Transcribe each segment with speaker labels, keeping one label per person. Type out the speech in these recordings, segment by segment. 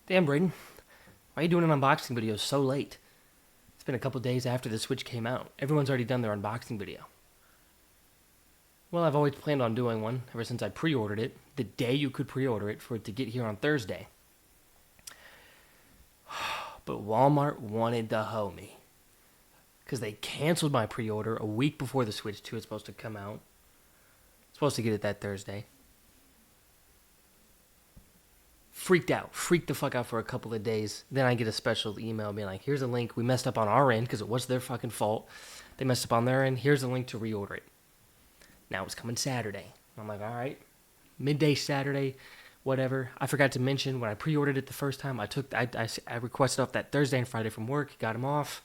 Speaker 1: Damn, Braden. Why are you doing an unboxing video so late? It's been a couple days after the Switch came out. Everyone's already done their unboxing video. Well, I've always planned on doing one ever since I pre-ordered it, the day you could pre-order it for it to get here on Thursday. But Walmart wanted to hoe me. Because they canceled my pre-order a week before the Switch 2 is supposed to come out. Supposed to get it that Thursday. Freaked out. Freaked the fuck out for a couple of days. Then I get a special email being like, here's a link. We messed up on our end because it was their fucking fault. They messed up on their end. Here's a link to reorder it. Now it's coming Saturday. I'm like, all right. Midday Saturday, whatever. I forgot to mention when I pre-ordered it the first time, I requested off that Thursday and Friday from work, got them off.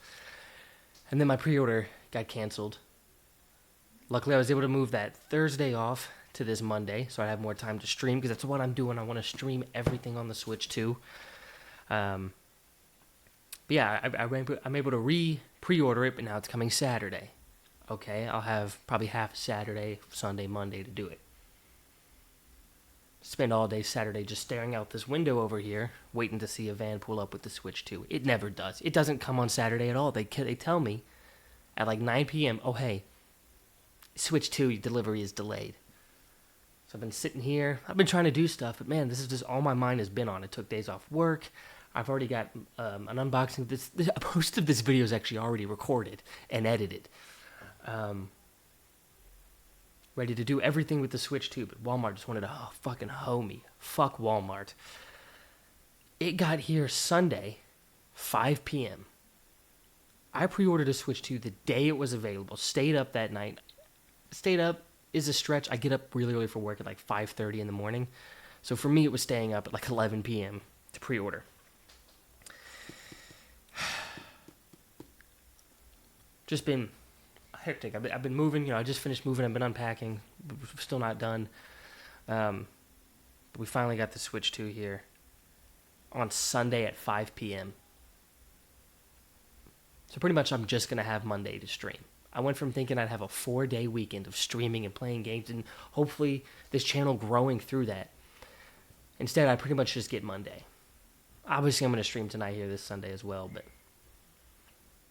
Speaker 1: And then my pre-order got canceled. Luckily, I was able to move that Thursday off to this Monday, so I have more time to stream, because that's what I'm doing. I want to stream everything on the Switch too. But yeah, I'm able to pre-order it, but now it's coming Saturday. Okay, I'll have probably half Saturday, Sunday, Monday to do it. Spend all day Saturday just staring out this window over here, waiting to see a van pull up with the Switch 2. It never does. It doesn't come on Saturday at all. They tell me at like 9 p.m., oh hey, Switch 2 delivery is delayed. So I've been sitting here. I've been trying to do stuff, but man, this is just all my mind has been on. It took days off work. I've already got an unboxing. Most of this video is actually already recorded and edited. Ready to do everything with the Switch 2, but Walmart just wanted to fucking hoe me. Fuck Walmart. It got here Sunday, 5 p.m. I pre-ordered a Switch 2 the day it was available. Stayed up that night. Stayed up is a stretch. I get up really early for work at like 5:30 in the morning. So for me, it was staying up at like 11 p.m. to pre-order. Just been hectic. I've been moving. I just finished moving. I've been unpacking. We're still not done. But we finally got the Switch 2 here on Sunday at 5 p.m. So pretty much I'm just going to have Monday to stream. I went from thinking I'd have a 4-day weekend of streaming and playing games and hopefully this channel growing through that. Instead, I pretty much just get Monday. Obviously, I'm going to stream tonight here this Sunday as well, but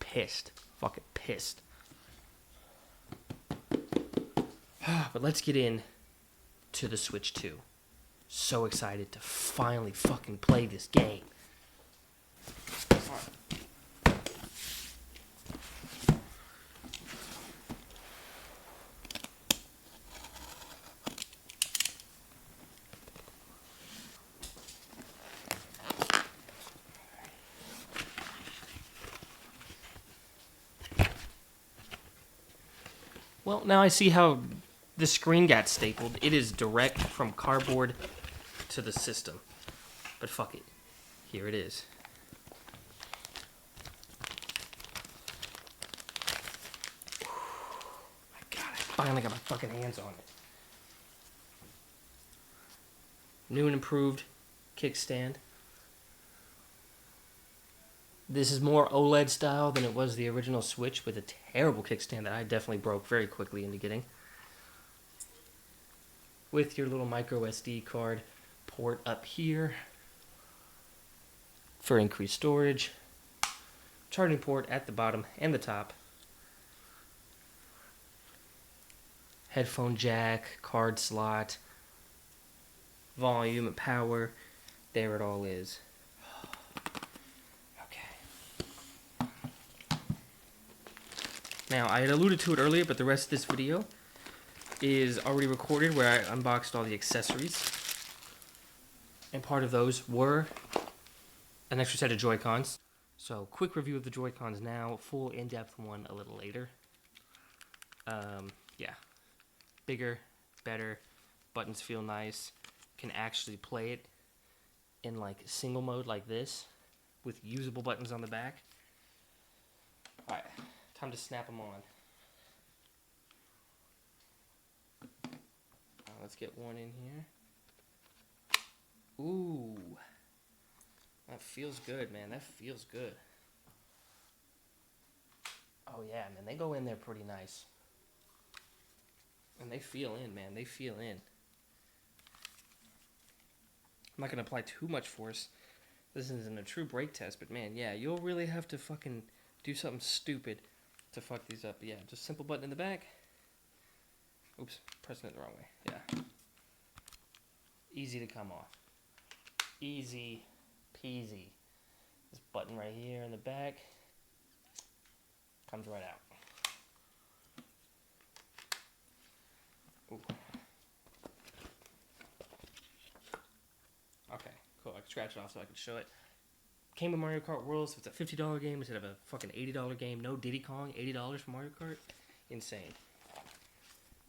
Speaker 1: pissed. Fucking pissed. But let's get in to the Switch 2. So excited to finally fucking play this game. Well, now I see how the screen got stapled. It is direct from cardboard to the system. But fuck it. Here it is. My God, I finally got my fucking hands on it. New and improved kickstand. This is more OLED style than it was the original Switch, with a terrible kickstand that I definitely broke very quickly into getting. With your little micro SD card port up here for increased storage. Charging port at the bottom and the top. Headphone jack, card slot, volume and power. There it all is. Now, I had alluded to it earlier, but the rest of this video is already recorded where I unboxed all the accessories. And part of those were an extra set of Joy-Cons. So, quick review of the Joy-Cons now, full in-depth one a little later. Yeah. Bigger, better, buttons feel nice. Can actually play it in like single mode like this with usable buttons on the back. Alright. Time to snap them on. Let's get one in here. Ooh. That feels good, man. That feels good. Oh, yeah, man. They go in there pretty nice. And they feel in, man. They feel in. I'm not going to apply too much force This isn't a true brake test, but man, yeah, you'll really have to fucking do something stupid to fuck these up. But yeah, just simple button in the back. Oops, pressing it the wrong way. Yeah. Easy to come off. Easy peasy. This button right here in the back comes right out. Ooh. Okay, cool. I can scratch it off so I can show it. Came with Mario Kart World, so it's a $50 game instead of a fucking $80 game. No Diddy Kong, $80 for Mario Kart. Insane.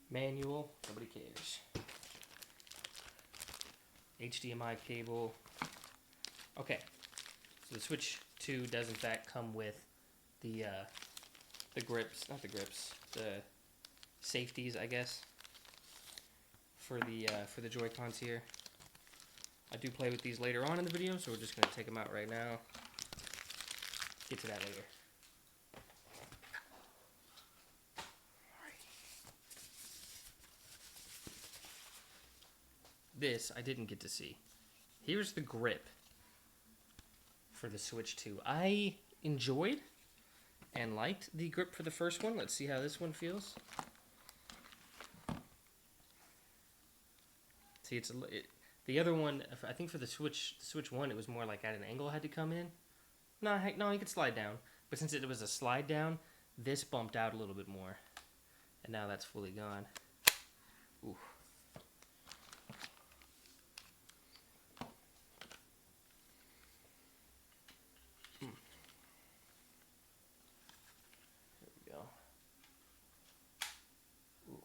Speaker 1: Manual, nobody cares. HDMI cable. Okay, so the Switch 2 does in fact come with the grips, not the grips, the safeties, I guess, for the Joy-Cons here. I do play with these later on in the video, so we're just going to take them out right now. Get to that later. This I didn't get to see. Here's the grip for the Switch 2. I enjoyed and liked the grip for the first one. Let's see how this one feels. See, the other one, I think for the Switch 1, it was more like at an angle had to come in. No, heck, no, you could slide down. But since it was a slide down, this bumped out a little bit more. And now that's fully gone. Ooh. There we go. Ooh,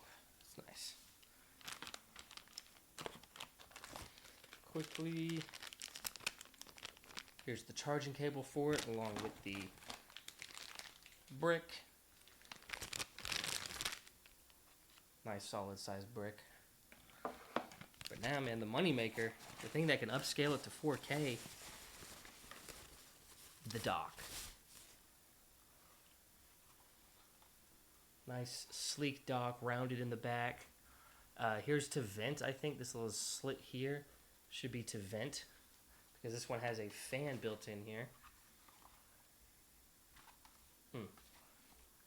Speaker 1: that's nice. Quickly, here's the charging cable for it, along with the brick. Nice solid sized brick. But now, man, the moneymaker, the thing that can upscale it to 4K, the dock. Nice sleek dock, rounded in the back. Here's to vent, I think. This little slit here should be to vent, because this one has a fan built in here.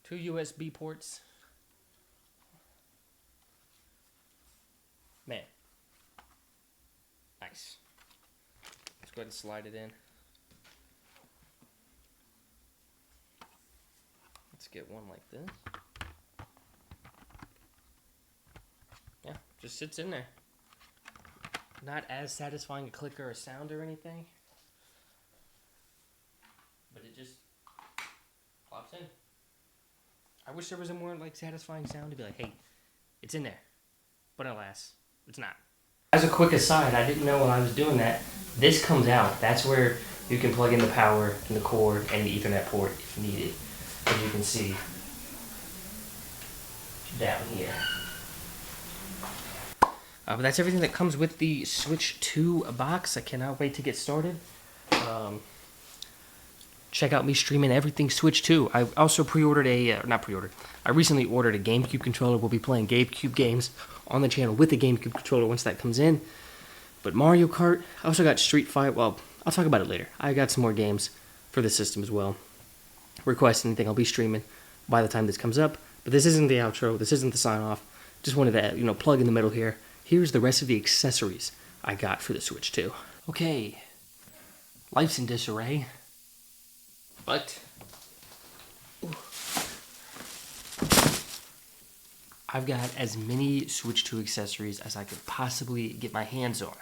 Speaker 1: 2 USB ports. Man. Nice. Let's go ahead and slide it in. Let's get one like this. Yeah, just sits in there. Not as satisfying a click or a sound or anything, but it just plops in. I wish there was a more like satisfying sound to be like, hey, it's in there. But alas, it's not. As a quick aside, I didn't know when I was doing that, this comes out. That's where you can plug in the power and the cord and the Ethernet port if needed. As you can see down here. But that's everything that comes with the Switch 2 box. I cannot wait to get started. Check out me streaming everything Switch 2. I also pre-ordered I recently ordered a GameCube controller. We'll be playing GameCube games on the channel with the GameCube controller once that comes in. But Mario Kart, I also got Street Fighter. Well, I'll talk about it later. I got some more games for the system as well. Request anything, I'll be streaming by the time this comes up. But this isn't the outro. This isn't the sign-off. Just wanted to, plug in the middle here. Here's the rest of the accessories I got for the Switch 2. Okay. Life's in disarray. But I've got as many Switch 2 accessories as I could possibly get my hands on.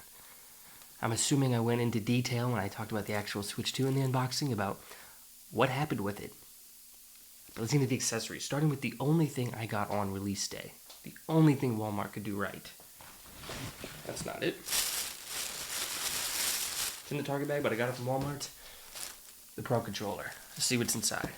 Speaker 1: I'm assuming I went into detail when I talked about the actual Switch 2 in the unboxing about what happened with it. But let's get into the accessories, starting with the only thing I got on release day. The only thing Walmart could do right. That's not it. It's in the Target bag, but I got it from Walmart. The Pro Controller. Let's see what's inside.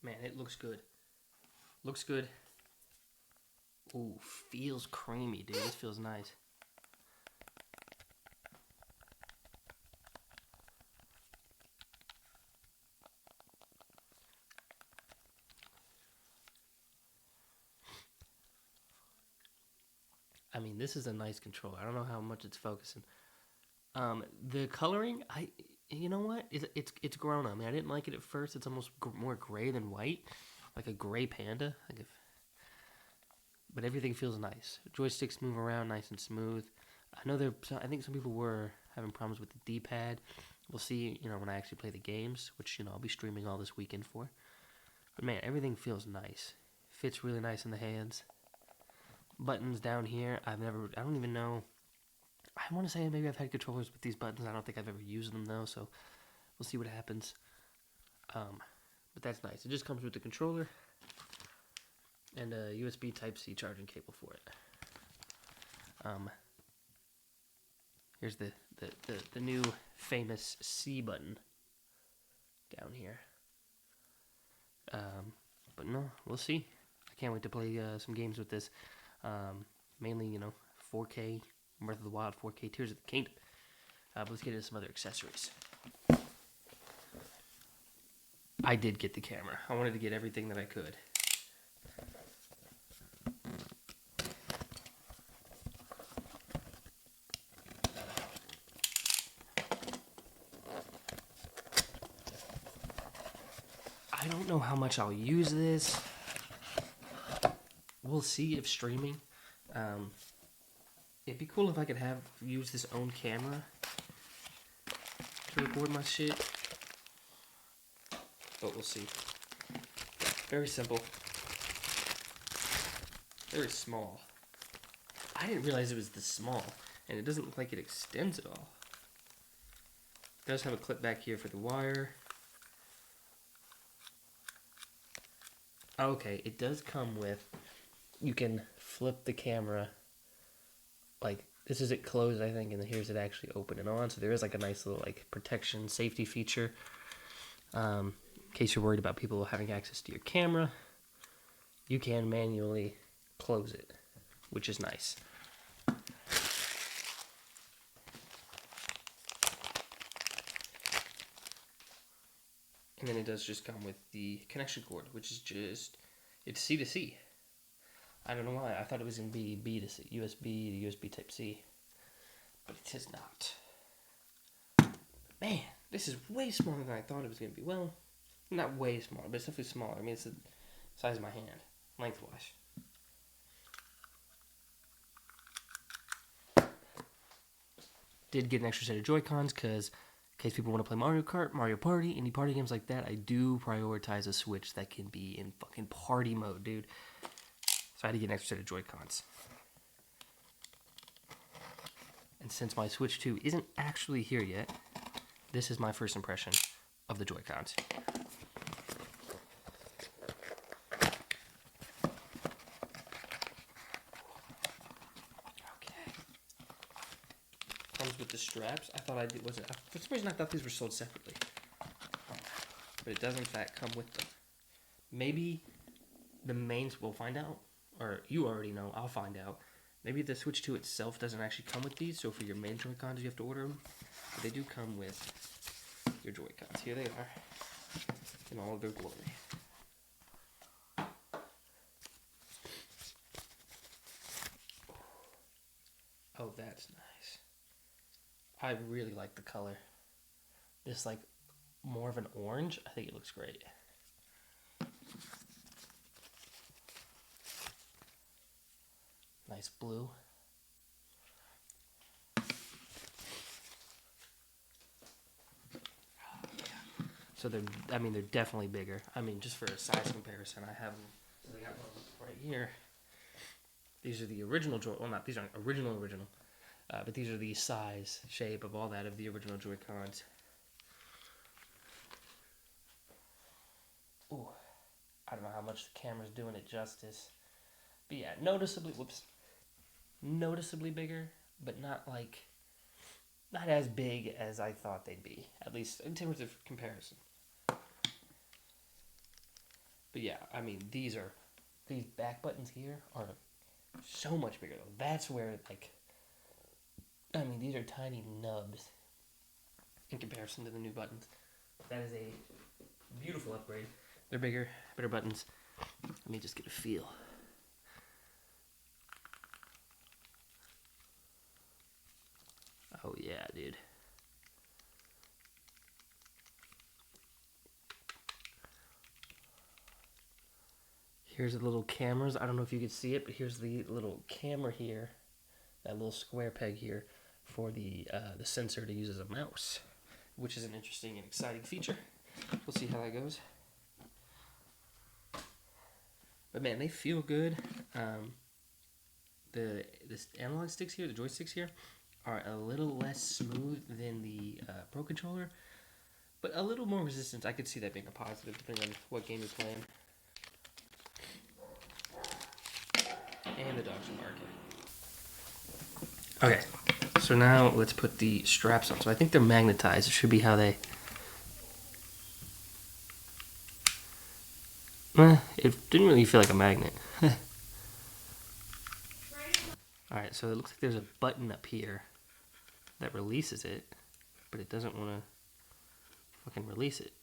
Speaker 1: Man, it looks good. Looks good. Ooh, feels creamy, dude. This feels nice. I mean, this is a nice controller. I don't know how much it's focusing. The coloring, you know what? It's grown on me. I didn't like it at first. It's almost more gray than white, like a gray panda. But everything feels nice. Joysticks move around nice and smooth. I know I think some people were having problems with the D-pad. We'll see, when I actually play the games, which I'll be streaming all this weekend for. But man, everything feels nice. Fits really nice in the hands. Buttons down here, I don't even know. I want to say maybe I've had controllers with these buttons. I don't think I've ever used them though, so we'll see what happens. But that's nice. It just comes with the controller and a USB Type-C charging cable for it. Here's the new famous C button down here. But no, we'll see. I can't wait to play some games with this. Mainly, 4K, Breath of the Wild, 4K, Tears of the Kingdom. But let's get into some other accessories. I did get the camera. I wanted to get everything that I could. I don't know how much I'll use this. We'll see if streaming. It'd be cool if I could use this own camera to record my shit. But we'll see. Very simple. Very small. I didn't realize it was this small. And it doesn't look like it extends at all. It does have a clip back here for the wire. Okay, it does come with, you can flip the camera, like, this is it closed, I think, and then here's it actually open and on, so there is like a nice little, like, protection safety feature, in case you're worried about people having access to your camera. You can manually close it, which is nice. And then it does just come with the connection cord, which is it's C to C. I don't know why. I thought it was going to be B to C, USB to USB Type-C. But it is not. Man, this is way smaller than I thought it was going to be. Well, not way smaller, but it's definitely smaller. I mean, it's the size of my hand, lengthwise. Did get an extra set of Joy-Cons because in case people want to play Mario Kart, Mario Party, any party games like that, I do prioritize a Switch that can be in fucking party mode, dude. So I had to get an extra set of Joy-Cons. And since my Switch 2 isn't actually here yet, this is my first impression of the Joy-Cons. Comes with the straps. I thought for some reason I thought these were sold separately. But it does in fact come with them. Maybe the mains, we'll find out. Or you already know, I'll find out. Maybe the Switch 2 itself doesn't actually come with these, so for your main Joy-Cons you have to order them. But they do come with your Joy-Cons. Here they are, in all of their glory. Oh, that's nice. I really like the color. This, like, more of an orange. I think it looks great. Nice blue. So they're definitely bigger. I mean, just for a size comparison, I have them. So they got one right here. These are the original these aren't original, but these are the size, shape of all that of the original Joy-Cons. Ooh, I don't know how much the camera's doing it justice. But yeah, noticeably bigger, but not as big as I thought they'd be, at least in terms of comparison. But yeah, I mean, these back buttons here are so much bigger though. That's where, like, I mean, these are tiny nubs in comparison to the new buttons. That is a beautiful upgrade. They're bigger, better buttons. Let me just get a feel. Oh yeah, dude. Here's the little cameras. I don't know if you can see it, but here's the little camera here. That little square peg here for the sensor to use as a mouse, which is an interesting and exciting feature. We'll see how that goes. But man, they feel good. The analog sticks here, the joysticks here, are a little less smooth than the Pro Controller, but a little more resistance. I could see that being a positive depending on what game you're playing. And the dogs are barking. Okay, so now let's put the straps on. So I think they're magnetized. It should be how they... It didn't really feel like a magnet. Alright, so it looks like there's a button up here that releases it, but it doesn't want to fucking release it.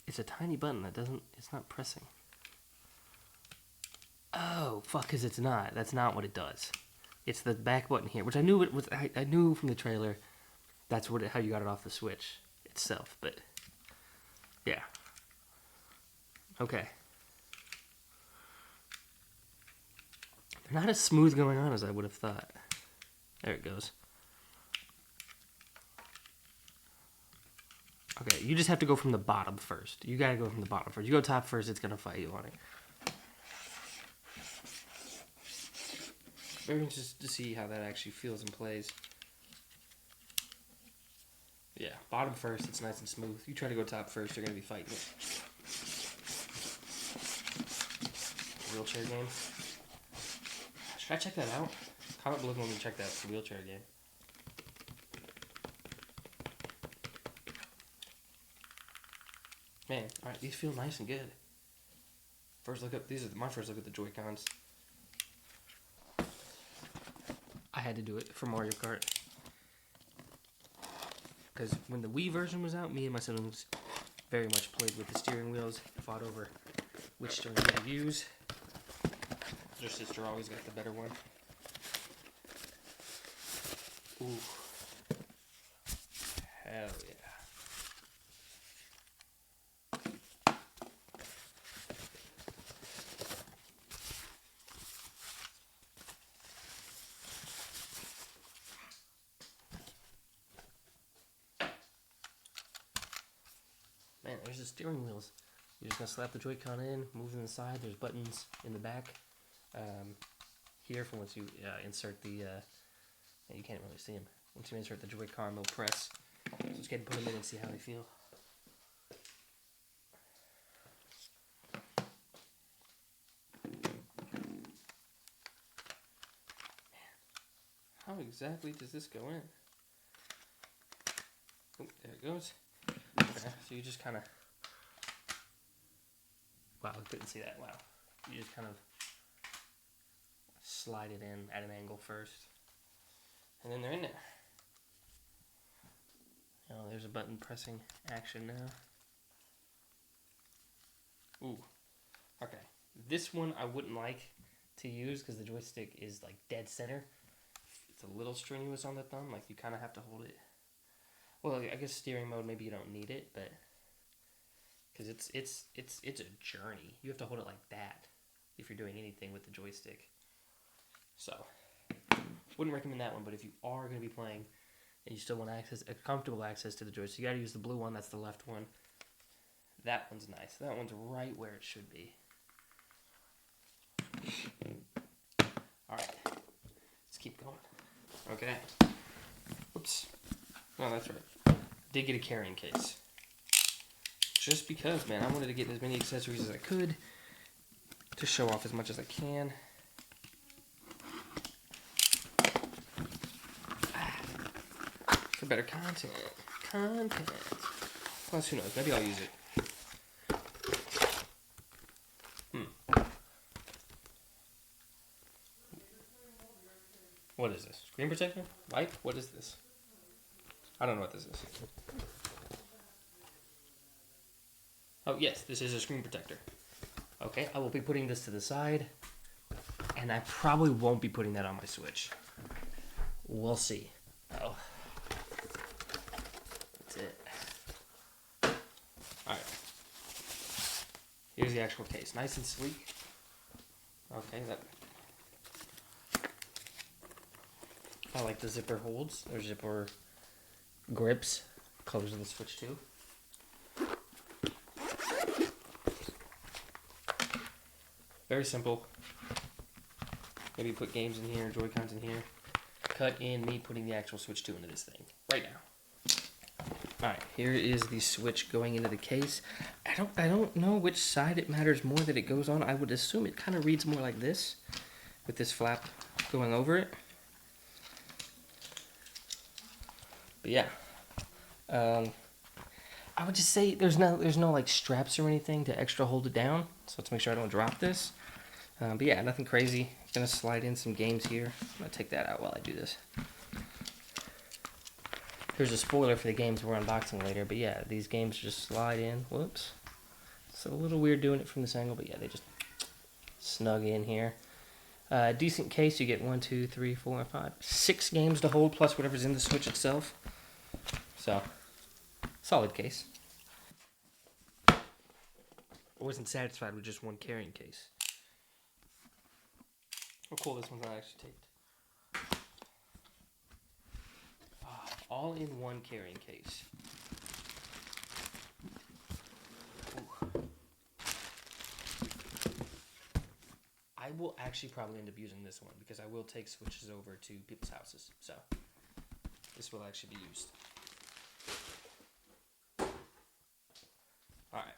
Speaker 1: It's a tiny button that doesn't... It's not pressing. Oh, fuck, because it's not. That's not what it does. It's the back button here, which I knew it was. I knew from the trailer that's how you got it off the Switch itself, but yeah. Okay. They're not as smooth going on as I would have thought. There it goes. Okay, you just have to go from the bottom first. You gotta go from the bottom first. You go top first, it's gonna fight you on it. Very interested to see how that actually feels and plays. Yeah, bottom first, it's nice and smooth. You try to go top first, you're going to be fighting it. Wheelchair game. Should I check that out? Comment below when we check that out, the wheelchair game. Man, alright, these feel nice and good. First look up, these are my first look at the Joy-Cons. I had to do it for Mario Kart. Because when the Wii version was out, me and my siblings very much played with the steering wheels, fought over which steering wheel to use. Your sister always got the better one. Ooh. Hell yeah. Man, there's the steering wheels. You're just gonna slap the Joy-Con in, move them inside. There's buttons in the back. Here for once you insert the, you can't really see them. Once you insert the Joy-Con, they'll press. So let's get put them in and see how they feel. Man, how exactly does this go in? Oh, there it goes. Okay, so you just kind of... Wow, I couldn't see that. Wow. You just kind of slide it in at an angle first. And then they're in there. Oh, there's a button pressing action now. Ooh. Okay. This one I wouldn't like to use because the joystick is like dead center. It's a little strenuous on the thumb. Like you kind of have to hold it. Well, I guess steering mode, maybe you don't need it, but because it's a journey. You have to hold it like that if you're doing anything with the joystick. So, wouldn't recommend that one. But if you are going to be playing and you still want comfortable access to the joystick, you got to use the blue one. That's the left one. That one's nice. That one's right where it should be. All right, let's keep going. Okay. Oops. No, that's right. Did get a carrying case. Just because, man, I wanted to get as many accessories as I could to show off as much as I can. For better content. Plus, who knows? Maybe I'll use it. What is this? Screen protector? Wipe? What is this? I don't know what this is. Oh, yes, this is a screen protector. Okay, I will be putting this to the side. And I probably won't be putting that on my Switch. We'll see. Oh. That's it. Alright. Here's the actual case. Nice and sleek. Okay, that... I like the zipper holds, or zipper grips. Colors of the Switch too. Very simple. Maybe put games in here, Joy-Cons in here. Cut in me putting the actual Switch 2 into this thing right now. Alright, here is the Switch going into the case. I don't know which side it matters more that it goes on. I would assume it kind of reads more like this, with this flap going over it. But yeah, I would just say there's no like straps or anything to extra hold it down. So let's make sure I don't drop this. But yeah, nothing crazy. Gonna slide in some games here. I'm gonna take that out while I do this. Here's a spoiler for the games we're unboxing later. But yeah, these games just slide in. Whoops. It's a little weird doing it from this angle, but yeah, they just snug in here. Decent case. You get 1, 2, 3, 4, 5, 6 games to hold, plus whatever's in the Switch itself. So, solid case. I wasn't satisfied with just one carrying case. Oh, cool, this one's not actually taped. All in one carrying case. Ooh. I will actually probably end up using this one because I will take Switches over to people's houses. So, this will actually be used. Alright.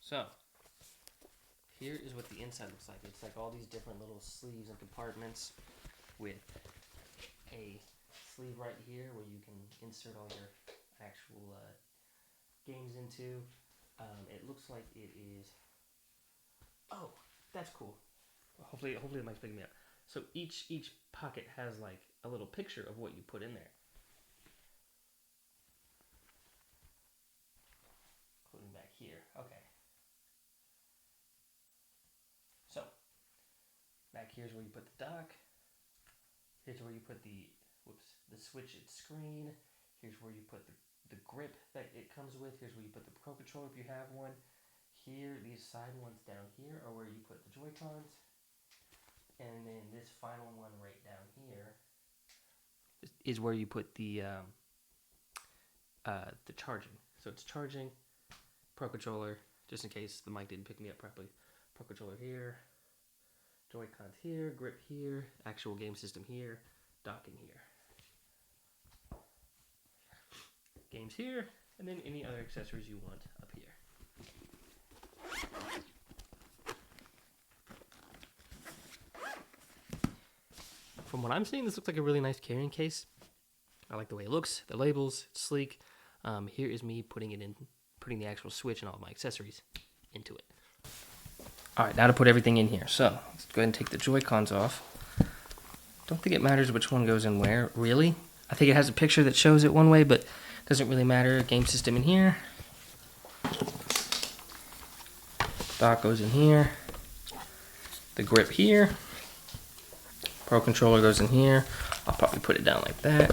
Speaker 1: So, here is what the inside looks like. It's like all these different little sleeves and compartments with a sleeve right here where you can insert all your actual games into. It looks like it is... Oh, that's cool. Hopefully the mic's picking me up. So each pocket has like a little picture of what you put in there. Including back here. Okay. So, back here's where you put the dock. Here's where you put the Switch its screen. Here's where you put the grip that it comes with. Here's where you put the Pro Controller if you have one. Here, these side ones down here are where you put the Joy-Cons. And then this final one right down here is where you put the charging. So it's charging, Pro Controller, just in case the mic didn't pick me up properly. Pro Controller here, Joy-Cons here, grip here, actual game system here, docking here. Games here, and then any other accessories you want up here. From what I'm seeing, this looks like a really nice carrying case. I like the way it looks, the labels, it's sleek. Here is me putting the actual Switch and all of my accessories into it. Alright, now to put everything in here. So, let's go ahead and take the Joy-Cons off. Don't think it matters which one goes in where, really. I think it has a picture that shows it one way, but it doesn't really matter. Game system in here. Dock goes in here. The grip here. Pro Controller goes in here. I'll probably put it down like that.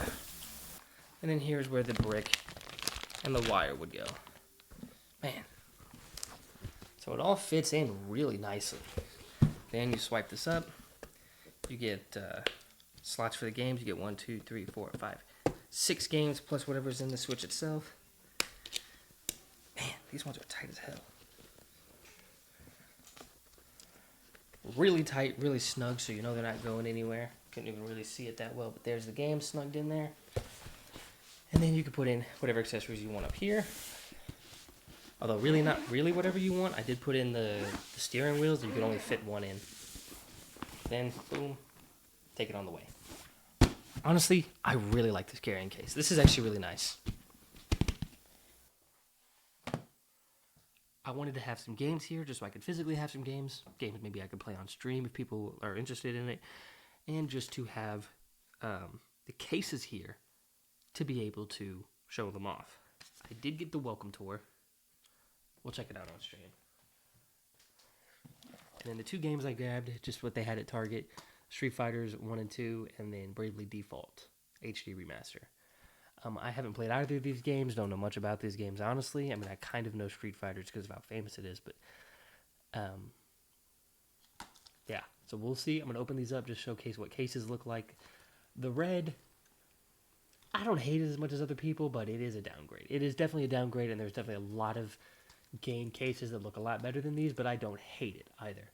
Speaker 1: And then here's where the brick and the wire would go. Man. So it all fits in really nicely. Then you swipe this up. You get slots for the games. You get 1, 2, 3, 4, 5, 6 games plus whatever's in the Switch itself. Man, these ones are tight as hell. Really tight, really snug, so you know they're not going anywhere. Couldn't even really see it that well, but there's the game snugged in there. And then you can put in whatever accessories you want up here. Although really not really whatever you want. I did put in the steering wheels, and you can only fit one in. Then, boom, take it on the way. Honestly, I really like this carrying case. This is actually really nice. I wanted to have some games here just so I could physically have some games maybe I could play on stream if people are interested in it, and just to have the cases here to be able to show them off. I did get the welcome tour. We'll check it out on stream. And then the 2 games I grabbed, just what they had at Target, Street Fighters 1 and 2, and then Bravely Default HD Remaster. I haven't played either of these games, don't know much about these games, honestly. I mean, I kind of know Street Fighters because of how famous it is, but yeah. So we'll see. I'm going to open these up, just showcase what cases look like. The red, I don't hate it as much as other people, but it is a downgrade. It is definitely a downgrade, and there's definitely a lot of game cases that look a lot better than these, but I don't hate it either.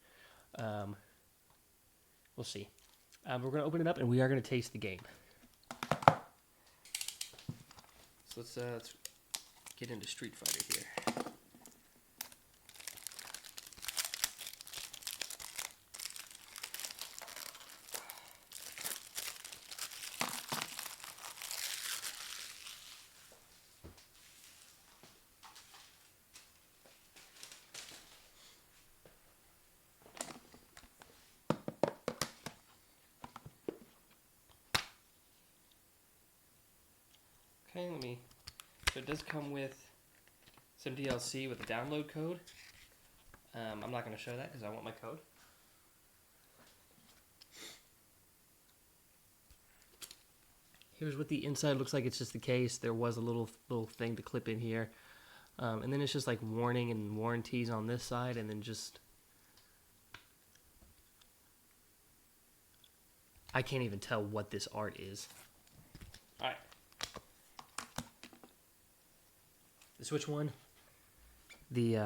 Speaker 1: We'll see. We're going to open it up, and we are going to taste the game. So let's get into Street Fighter here. Okay, so it does come with some DLC with a download code. I'm not going to show that because I want my code. Here's what the inside looks like. It's just the case. There was a little thing to clip in here. And then it's just like warning and warranties on this side, and then just... I can't even tell what this art is. Alright. The Switch one, the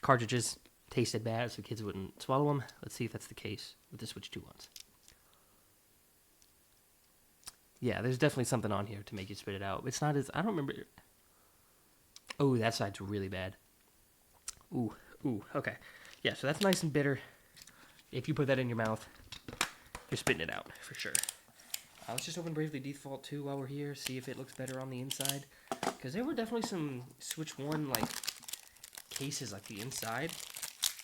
Speaker 1: cartridges tasted bad, so kids wouldn't swallow them. Let's see if that's the case with the Switch 2 ones. Yeah, there's definitely something on here to make you spit it out. It's not as... I don't remember... Oh, that side's really bad. Ooh, okay. Yeah, so that's nice and bitter. If you put that in your mouth, you're spitting it out, for sure. Let's just open Bravely Default 2 while we're here, see if it looks better on the inside. Because there were definitely some Switch 1, like, cases, like, the inside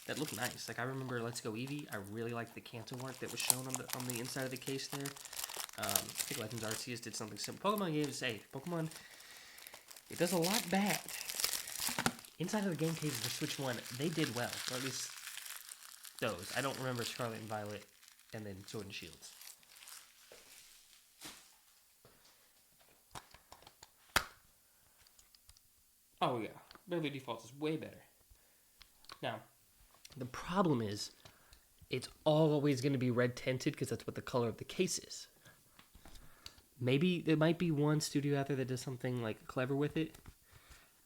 Speaker 1: that looked nice. Like, I remember Let's Go Eevee. I really liked the canto work that was shown on the inside of the case there. I think Legends Arceus did something similar. Pokemon games, hey, Pokemon, it does a lot bad. Inside of the game cases, the Switch 1, they did well. Or at least those. I don't remember Scarlet and Violet and then Sword and Shields. Oh yeah, Bravely Default is way better. Now, the problem is, it's always going to be red tinted because that's what the color of the case is. Maybe there might be one studio out there that does something like clever with it,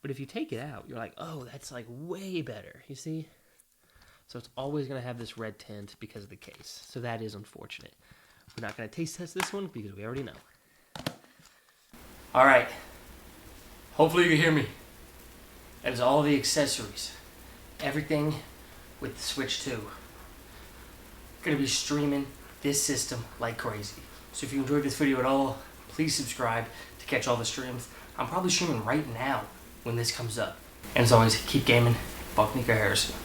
Speaker 1: but if you take it out, you're like, oh, that's like way better. You see? So it's always going to have this red tint because of the case. So that is unfortunate. We're not going to taste test this one because we already know. All right. Hopefully you can hear me. That is all the accessories. Everything with the Switch 2. Gonna be streaming this system like crazy. So if you enjoyed this video at all, please subscribe to catch all the streams. I'm probably streaming right now when this comes up. And as always, keep gaming. Buck Nico Harrison.